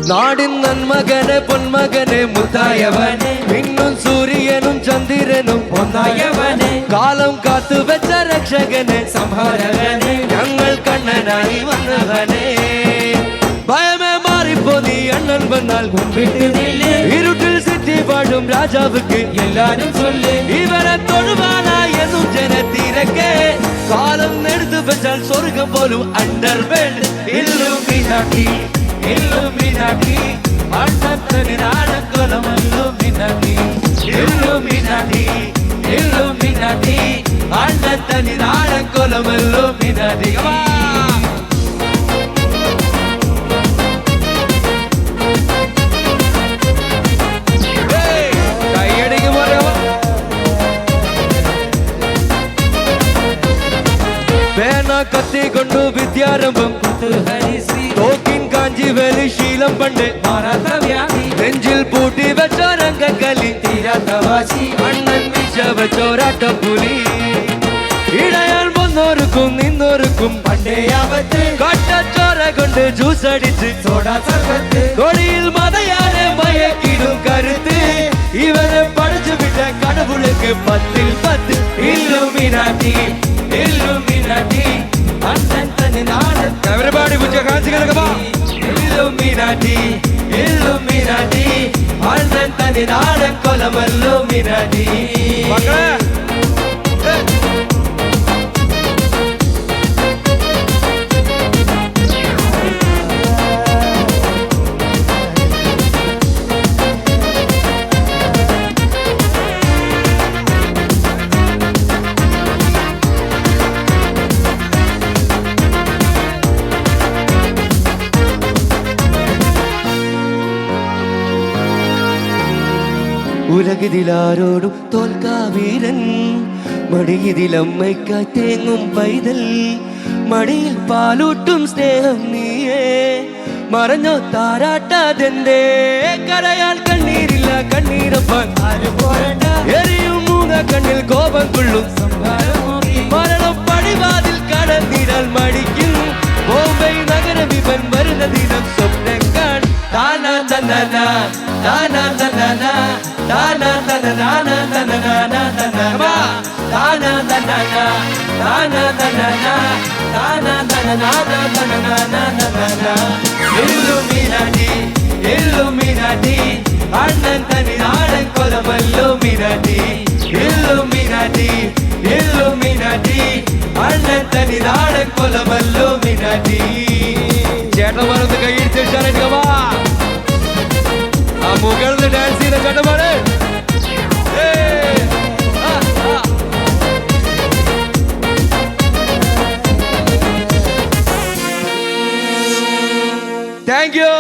നാടിൻ നന്മകനെ പൊന്മകനെ മുത്തായവനെ മിന്നും സൂര്യനും ചന്ദ്രനും ഒന്നായവനെ കാലം കാത്തു വെച്ച രക്ഷകനെ സംഹാരകനെ ഞങ്ങൾ കണ്ണനായി വന്നവനെ ഭയമേ മാറിപ്പോ നീ അണ്ണൻ വന്നാൽ മുൻപിട്ട് ഇരുട്ടിൽ സിറ്റി വാഴും രാജാവുക്ക് എല്ലാരും ചൊല്ലി ഇവരെ തൊഴുവാനായി എന്നും ജനത്തിരക്കെ കാലം എടുത്തു വെച്ചാൽ സ്വർഗം പോലും അണ്ടർവേൾഡ് ഇല്ലുമിനാട്ടി ഇല്ലുമിനാട്ടി അണ്ണത്തനിനാടക്കൊലം ഇല്ലുമിനാട്ടി ഇല്ലുമിനാട്ടി ഇല്ലുമിനാട്ടി അണ്ണത്തനിനാടക്കൊലം ഇല്ലുമിനാട്ടി കത്തിക്കൊണ്ടു വിദ്യാരംഭം തോക്കിൻ കാഞ്ചി വേലി ശീലം പണ്ട് നെഞ്ചിൽ പൂട്ടി വെച്ചോരംഗക്കലി അണ്ണൻ വിശ വെച്ചോരാട്ടപ്പുലി ഇടയാൻ വന്നോർക്കും നിന്നോർക്കും പണ്ടേ ആവത്ത് കട്ടച്ചോര കൊണ്ട് ജ്യൂസ് അടിച്ച് കൊടിയിൽ മതയാനെ മയക്കിടും കരുത്ത് ഇവനെ പഠിച്ചു വിട്ട കടവുൾക്ക് 10ൽ 10 ഇല്ലുമിനാട്ടി ഇല്ലുമിനാട്ടി Everybody put your hands together, come on. Illuminati, Illuminati, Annantani naadakkolam Illuminati. ഉലകതിലാരോടും തോൽക്കാവീരൻ മടിയിലമ്മയ്ക്കായി തേങ്ങും പൈതൽ മടിയിൽ പാലൂട്ടും സ്നേഹം നീയേ മറഞ്ഞോ താരാട്ടാതെന്തേ കരയാൽ കണ്ണീരില്ല കണ്ണീരപ്പാൻ എരിയും മൂങ്ങ കണ്ണിൽ കോപം കൊള്ളും മരണം പടിവാതിൽ കടന്നിരാൽ മടിക്കും ബോംബെ നഗരം ഇവൻ വരുന്ന ദിനം സ്വപ്നം കാൺ താനാ തന്നാ താനാ തന്നാ Dana dana dana dana dana dana dana dana dana dana dana dana dana dana Illuminati Illuminati Annantani naadakkolam Illuminati Illuminati Illuminati Annantani naadakkolam Illuminati ചേട്ടന്മാരൊന്ന് കൈയിടിച്ച് ഉഷാറായിട്ട് വാ ആ മുകളിൽ ഡാൻസ് ചെയ്ത ചേട്ടന്മാരെ താങ്ക് യു